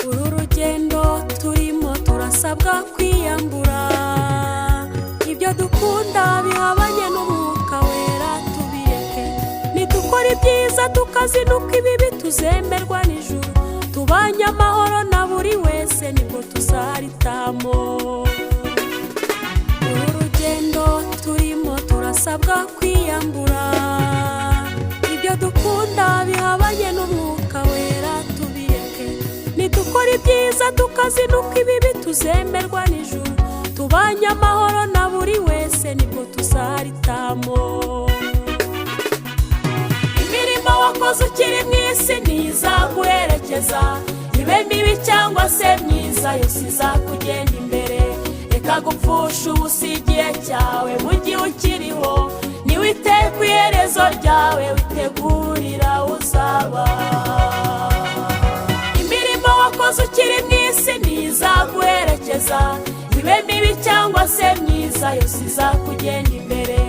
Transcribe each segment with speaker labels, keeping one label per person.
Speaker 1: uru rugendo turimo turasabwa kwiyambura ibyo dukunda bihabanye n'umwuka wera tubireke nidukora ibyiza tukazinuka ibibi tuzemberwa n'ijuru tubanye amahoro na buri wese nibwo tuzaritamo uru rugendo turimo turasabwa kwiyambura ibyo dukunda bihabanye n'umwuka wera tubireke nidukora ibyiza tukazinuka ibibi tuzemberwa n'ijuru tubanye amahoro na buri wese nibwo tuzaritamo imirimo wakoze ukiri mu isi ntizaguherekeza ibe mibi cyangwa se myiza yose izakugenda imbere reka gupfusha ubusa igihe cyawe mu gihe ukiriho niwite ku iherezo ryawe witegurira uzaba imirimo wakoze ukiri mu isi ntizaguherekeza ibe mibi cyangwa se myiza yose izakugenda imbere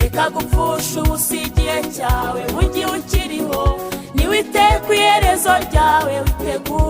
Speaker 1: reka gupfusha ubusa igihe cyawe mu gihe ukiriho niwite ku iherezo ryawe witegura